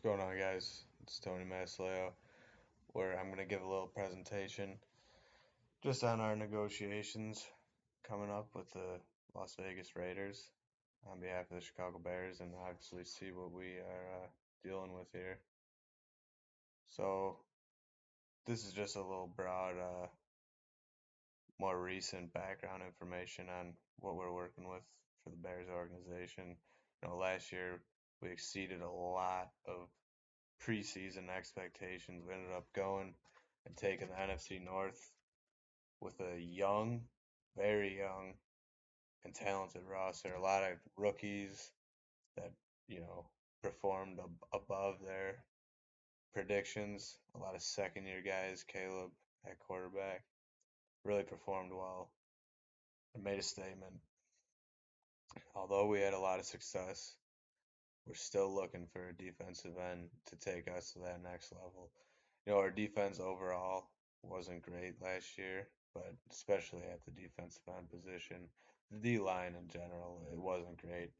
What's going on, guys? It's Tony Masleo, where I'm going to give a little presentation just on our negotiations coming up with the Las Vegas Raiders on behalf of the Chicago Bears, and obviously see what we are dealing with here. So, this is just a little broad, more recent background information on what we're working with for the Bears organization. Last year we exceeded a lot of preseason expectations. We ended up going and taking the NFC North with a young, very young, and talented roster. A lot of rookies that, you know, performed above their predictions. A lot of second year guys, Caleb at quarterback, really performed well and made a statement. Although we had a lot of success, we're still looking for a defensive end to take us to that next level. Our defense overall wasn't great last year, but especially at the defensive end position, the D line in general, it wasn't great.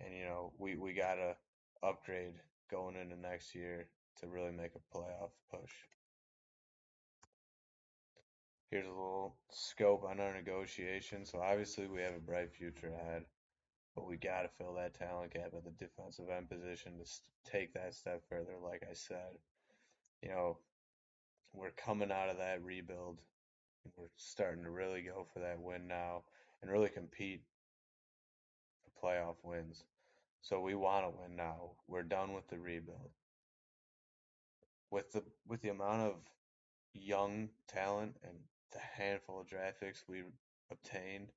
And we gotta upgrade going into next year to really make a playoff push. Here's a little scope on our negotiations. So obviously we have a bright future ahead, but we gotta fill that talent gap at the defensive end position to take that step further. Like I said, you know, we're coming out of that rebuild. We're starting to really go for that win now and really compete for playoff wins. So we want to win now. We're done with the rebuild. With the amount of young talent and the handful of draft picks we obtained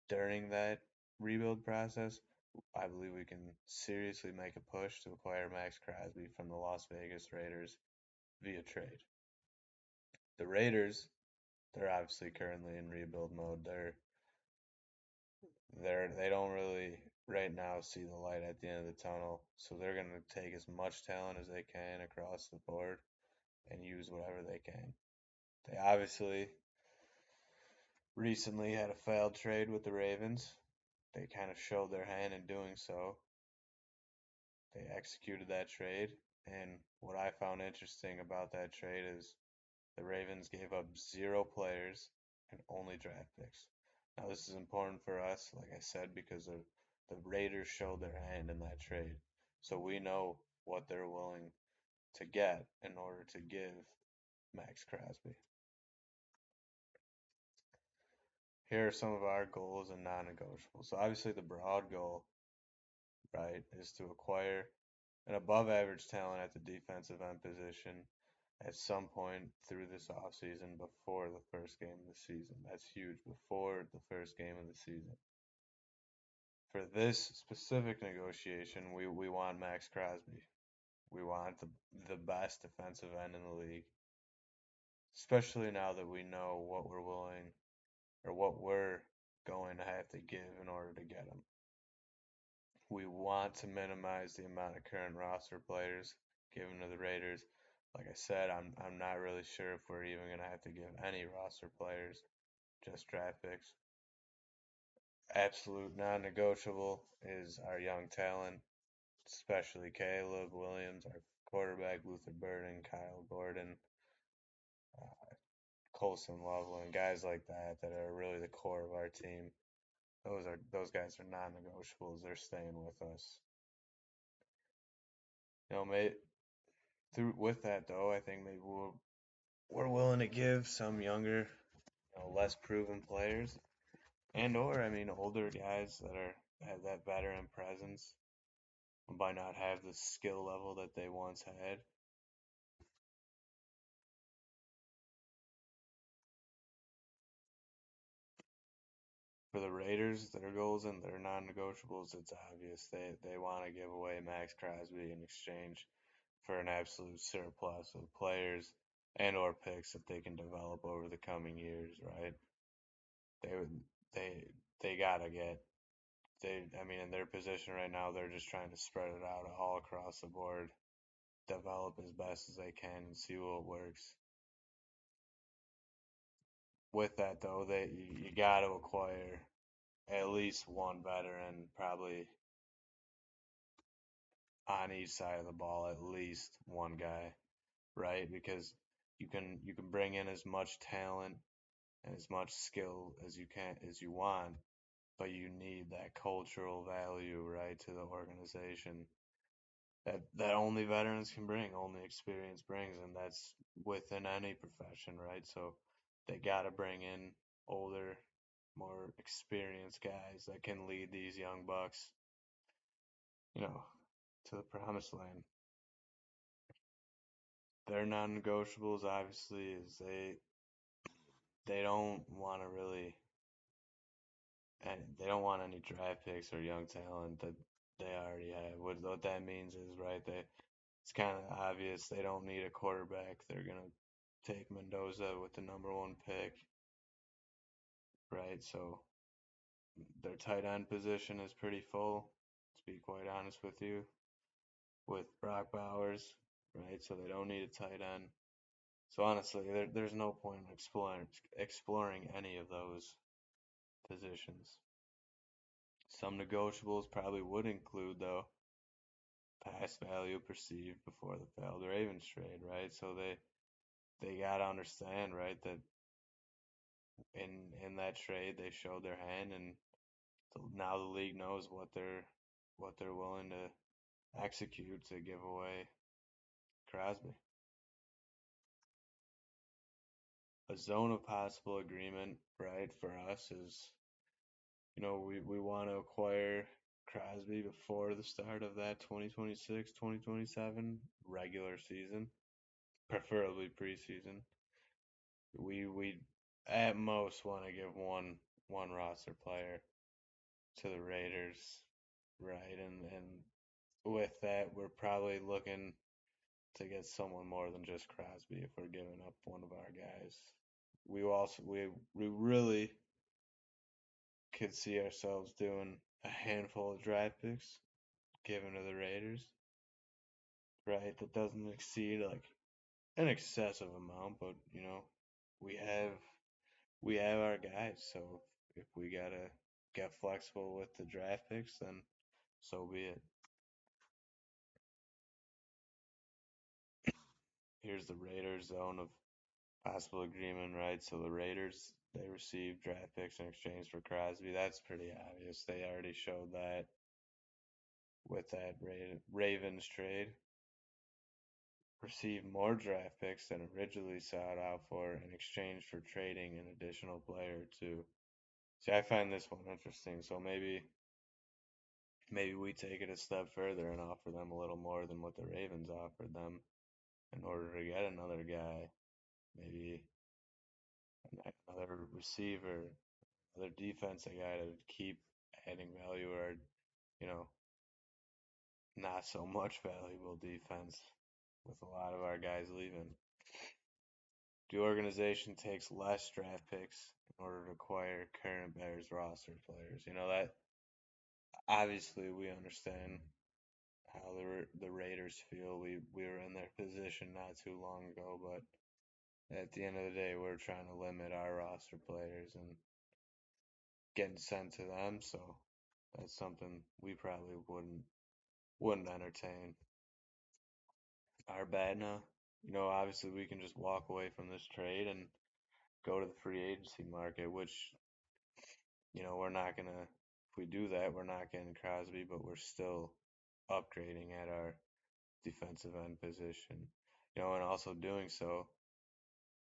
during that rebuild process, I believe we can seriously make a push to acquire Max Crosby from the Las Vegas Raiders via trade. The Raiders, they're obviously currently in rebuild mode. They don't really right now see the light at the end of the tunnel, so they're going to take as much talent as they can across the board and use whatever they can. They obviously recently had a failed trade with the Ravens. They kind of showed their hand in doing so. They executed that trade, and what I found interesting about that trade is the Ravens gave up 0 players and only draft picks. Now, this is important for us, like I said, because the Raiders showed their hand in that trade. So we know what they're willing to get in order to give Max Crosby. Here are some of our goals and non-negotiables. So obviously the broad goal, right, is to acquire an above average talent at the defensive end position at some point through this offseason before the first game of the season. That's huge, before the first game of the season. For this specific negotiation, we want Max Crosby. We want the best defensive end in the league, especially now that we know what we're willing or what we're going to have to give in order to get him. We want to minimize the amount of current roster players given to the Raiders. Like I said, I'm not really sure if we're even going to have to give any roster players, just draft picks. Absolute non-negotiable is our young talent, especially Caleb Williams, our quarterback, Luther Burden, Kyle Gordon, uh, Colson Loveland, guys like that are really the core of our team. Those guys are non-negotiables. They're staying with us. Mate, through with that though, I think maybe we're willing to give some younger, less proven players, and/or I mean older guys that have that veteran presence, might not have the skill level that they once had. For the Raiders, their goals and their non-negotiables, it's obvious they want to give away Max Crosby in exchange for an absolute surplus of players and/or picks that they can develop over the coming years, right? They would they gotta get I mean, in their position right now, they're just trying to spread it out all across the board, develop as best as they can, and see what works. With that, though, you got to acquire at least one veteran, probably on each side of the ball, at least one guy, right? Because you can bring in as much talent and as much skill as you want, but you need that cultural value, right, to the organization that only veterans can bring, only experience brings, and that's within any profession, right? So they got to bring in older, more experienced guys that can lead these young bucks, you know, to the promised land. Their non-negotiables, obviously, is they don't want to really, and they don't want any draft picks or young talent that they already have. What that means is, right, it's kind of obvious they don't need a quarterback. They're gonna take Mendoza with the number one pick, right? So their tight end position is pretty full, to be quite honest with you, with Brock Bowers, right? So they don't need a tight end. So honestly, there's no point in exploring any of those positions. Some negotiables probably would include though past value perceived before the failed Ravens trade, right? So they gotta understand, right, that in that trade they showed their hand, and now the league knows what they're willing to execute to give away Crosby. A zone of possible agreement, right, for us is, we want to acquire Crosby before the start of that 2026-2027 regular season, preferably preseason. We at most want to give one roster player to the Raiders, right? And with that, we're probably looking to get someone more than just Crosby if we're giving up one of our guys. We really could see ourselves doing a handful of draft picks given to the Raiders, right? That doesn't exceed like an excessive amount, but we have we have our guys, so if we gotta get flexible with the draft picks, then so be it. Here's the Raiders' zone of possible agreement, right? So the Raiders, they received draft picks in exchange for Crosby. That's pretty obvious. They already showed that with that Ravens trade. Received more draft picks than originally sought out for in exchange for trading an additional player too. See, I find this one interesting. So maybe we take it a step further and offer them a little more than what the Ravens offered them in order to get another guy, maybe another receiver, another defensive guy to keep adding value, or you know not so much valuable defense with a lot of our guys leaving. The organization takes less draft picks in order to acquire current Bears roster players. That obviously we understand how the Raiders feel. We were in their position not too long ago, but at the end of the day, we're trying to limit our roster players and getting sent to them. So that's something we probably wouldn't entertain. Arbatna, obviously we can just walk away from this trade and go to the free agency market, which we're not gonna. If we do that, we're not getting Crosby, but we're still upgrading at our defensive end position. And also doing so,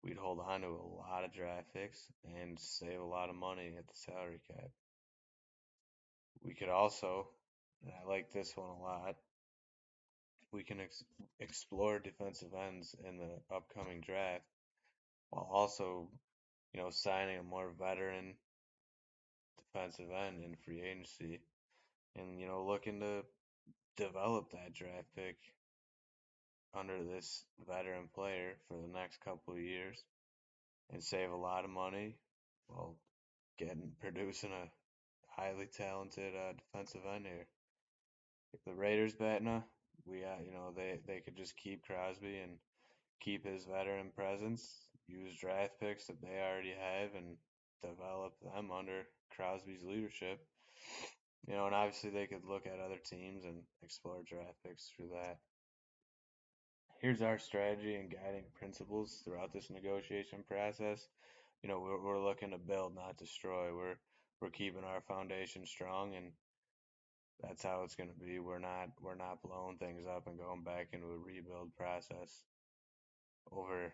we'd hold on to a lot of draft picks and save a lot of money at the salary cap. We could also, and I like this one a lot, we can explore defensive ends in the upcoming draft while also, signing a more veteran defensive end in free agency and, looking to develop that draft pick under this veteran player for the next couple of years and save a lot of money while producing a highly talented defensive end here. If the Raiders Batna, they could just keep Crosby and keep his veteran presence, use draft picks that they already have, and develop them under Crosby's leadership. And obviously they could look at other teams and explore draft picks through that. Here's our strategy and guiding principles throughout this negotiation process. We're looking to build, not destroy. We're keeping our foundation strong, and that's how it's going to be. We're not blowing things up and going back into a rebuild process over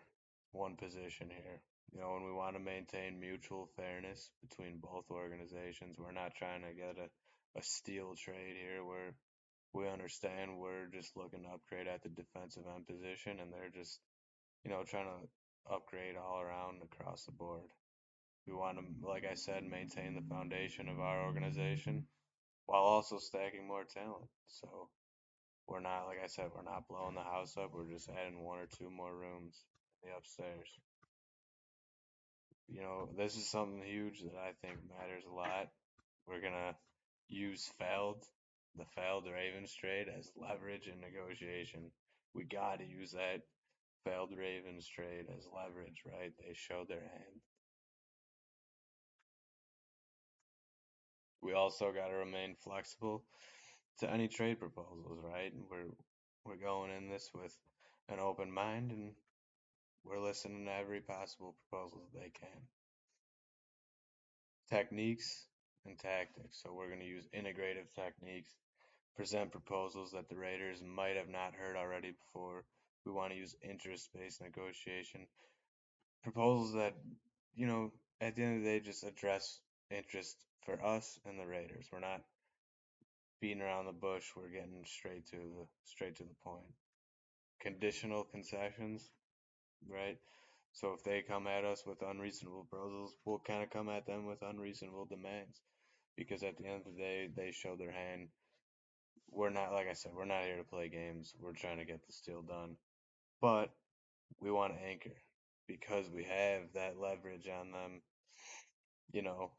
one position here. When we want to maintain mutual fairness between both organizations, we're not trying to get a steal trade here where we understand we're just looking to upgrade at the defensive end position and they're just, trying to upgrade all around across the board. We want to, like I said, maintain the foundation of our organization while also stacking more talent. So we're not, like I said, we're not blowing the house up. We're just adding one or two more rooms in the upstairs. This is something huge that I think matters a lot. We're gonna use the failed Ravens trade as leverage in negotiation. We gotta use that failed Ravens trade as leverage, right? They showed their hand. We also gotta remain flexible to any trade proposals, right? We're going in this with an open mind and we're listening to every possible proposal that they can. Techniques and tactics. So we're going to use integrative techniques, present proposals that the Raiders might have not heard already before. We want to use interest-based negotiation. Proposals that, at the end of the day, just address interest for us and the Raiders. We're not beating around the bush. We're getting straight to the point. Conditional concessions, right? So if they come at us with unreasonable proposals, we'll kind of come at them with unreasonable demands because at the end of the day, they show their hand. We're not, like I said, we're not here to play games. We're trying to get this deal done. But we want to anchor because we have that leverage on them, you know,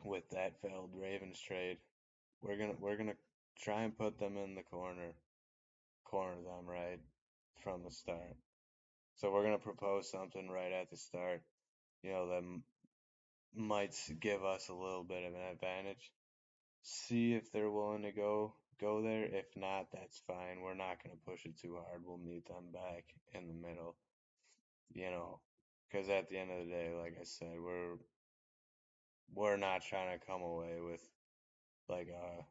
with that failed Ravens trade. We're gonna try and put them in the corner them right from the start. So we're gonna propose something right at the start, that might give us a little bit of an advantage. See if they're willing to go there. If not, that's fine. We're not gonna push it too hard. We'll meet them back in the middle, you know, because at the end of the day, like I said, we're not trying to come away with like a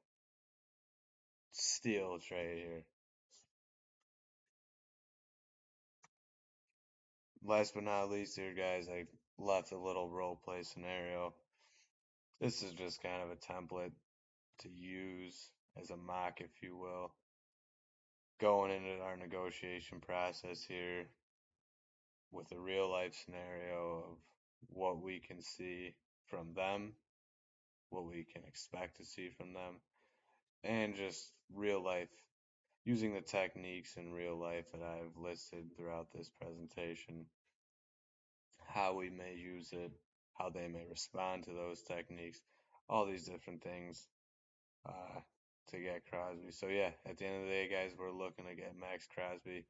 steal trade here. Last but not least, here, guys, I left a little role play scenario. This is just kind of a template to use as a mock, if you will, going into our negotiation process here with a real life scenario of what we can see from them, what we can expect to see from them, and just real life, using the techniques in real life that I've listed throughout this presentation, how we may use it, how they may respond to those techniques, all these different things uh, to get Crosby. So yeah, at the end of the day, guys, we're looking to get Max Crosby,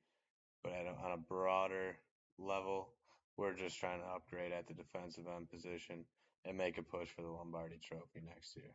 but on a broader level, we're just trying to upgrade at the defensive end position and make a push for the Lombardi Trophy next year.